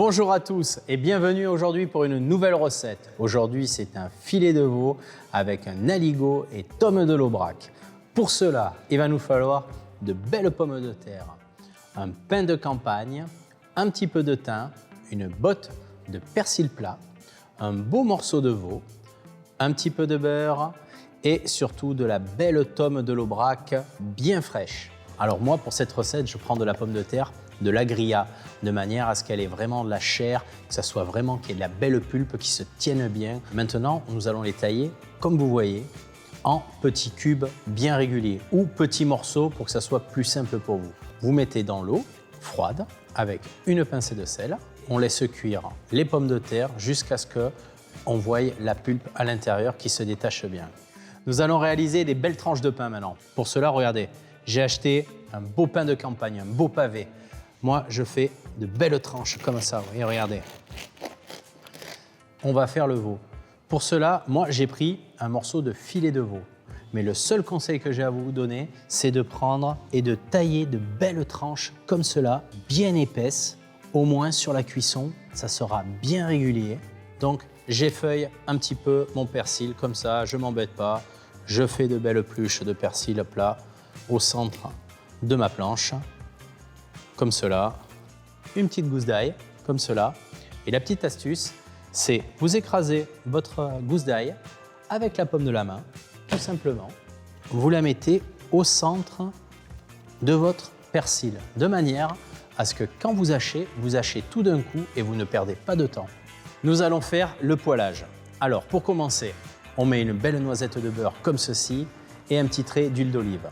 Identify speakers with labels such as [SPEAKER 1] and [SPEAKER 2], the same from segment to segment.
[SPEAKER 1] Bonjour à tous et bienvenue aujourd'hui pour une nouvelle recette. Aujourd'hui, c'est un filet de veau avec un aligot et tomes de l'Aubrac. Pour cela, il va nous falloir de belles pommes de terre, un pain de campagne, un petit peu de thym, une botte de persil plat, un beau morceau de veau, un petit peu de beurre et surtout de la belle tome de l'Aubrac bien fraîche. Alors moi, pour cette recette, je prends de la pomme de terre, de la grilla, de manière à ce qu'elle ait vraiment de la chair, que ça soit vraiment qu'il y ait de la belle pulpe qui se tienne bien. Maintenant, nous allons les tailler, comme vous voyez, en petits cubes bien réguliers ou petits morceaux pour que ça soit plus simple pour vous. Vous mettez dans l'eau froide avec une pincée de sel. On laisse cuire les pommes de terre jusqu'à ce qu'on voie la pulpe à l'intérieur qui se détache bien. Nous allons réaliser des belles tranches de pain maintenant. Pour cela, regardez, j'ai acheté un beau pain de campagne, un beau pavé. Moi, je fais de belles tranches comme ça, et regardez. On va faire le veau. Pour cela, moi, j'ai pris un morceau de filet de veau. Mais le seul conseil que j'ai à vous donner, c'est de prendre et de tailler de belles tranches comme cela, bien épaisses. Au moins sur la cuisson, ça sera bien régulier. Donc, j'effeuille un petit peu mon persil comme ça, je ne m'embête pas. Je fais de belles pluches de persil plat au centre de ma planche. Comme cela, une petite gousse d'ail, comme cela. Et la petite astuce, c'est vous écrasez votre gousse d'ail avec la paume de la main, tout simplement. Vous la mettez au centre de votre persil, de manière à ce que quand vous hachez tout d'un coup et vous ne perdez pas de temps. Nous allons faire le poêlage. Alors, pour commencer, on met une belle noisette de beurre comme ceci et un petit trait d'huile d'olive.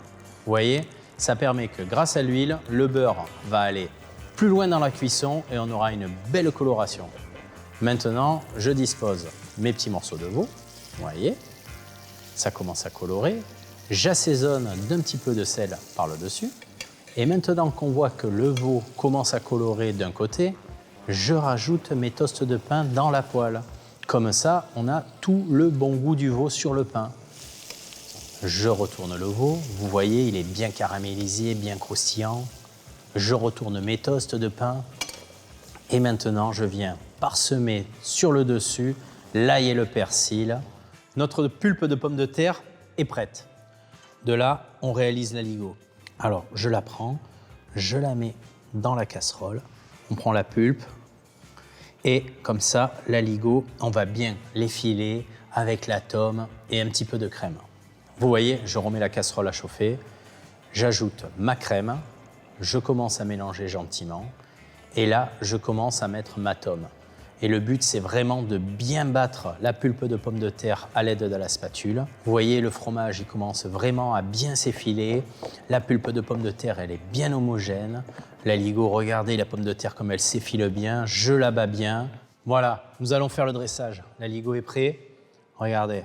[SPEAKER 1] Vous voyez ? Ça permet que grâce à l'huile, le beurre va aller plus loin dans la cuisson et on aura une belle coloration. Maintenant, je dispose mes petits morceaux de veau. Vous voyez, ça commence à colorer. J'assaisonne d'un petit peu de sel par le dessus. Et maintenant qu'on voit que le veau commence à colorer d'un côté, je rajoute mes toasts de pain dans la poêle. Comme ça, on a tout le bon goût du veau sur le pain. Je retourne le veau, vous voyez, il est bien caramélisé, bien croustillant. Je retourne mes toasts de pain et maintenant je viens parsemer sur le dessus l'ail et le persil. Notre pulpe de pommes de terre est prête. De là, on réalise l'aligot. Alors, je la prends, je la mets dans la casserole, on prend la pulpe et comme ça, l'aligot, on va bien l'effiler avec la tome et un petit peu de crème. Vous voyez, je remets la casserole à chauffer, j'ajoute ma crème, je commence à mélanger gentiment et là, je commence à mettre ma tome. Et le but, c'est vraiment de bien battre la pulpe de pomme de terre à l'aide de la spatule. Vous voyez, le fromage, il commence vraiment à bien s'effiler. La pulpe de pomme de terre, elle est bien homogène. L'aligot, regardez la pomme de terre comme elle s'effile bien, je la bats bien. Voilà, nous allons faire le dressage. L'aligot est prêt, regardez.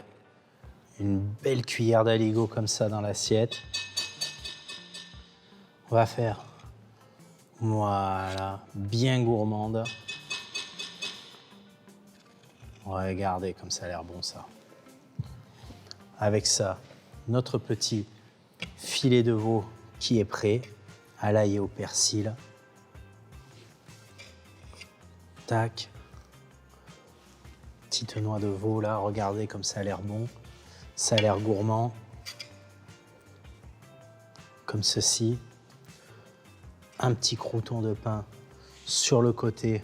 [SPEAKER 1] Une belle cuillère d'aligot comme ça dans l'assiette. On va faire, voilà, bien gourmande. Regardez comme ça a l'air bon ça. Avec ça, notre petit filet de veau qui est prêt, à l'ail et au persil. Tac. Petite noix de veau là, regardez comme ça a l'air bon. Ça a l'air gourmand, comme ceci. Un petit crouton de pain sur le côté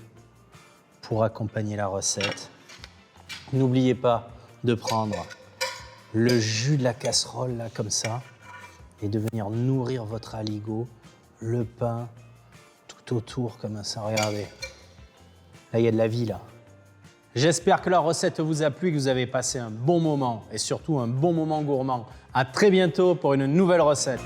[SPEAKER 1] pour accompagner la recette. N'oubliez pas de prendre le jus de la casserole, là, comme ça, et de venir nourrir votre aligot, le pain, tout autour, comme ça, regardez. Là, il y a de la vie, là. J'espère que la recette vous a plu et que vous avez passé un bon moment et surtout un bon moment gourmand. À très bientôt pour une nouvelle recette.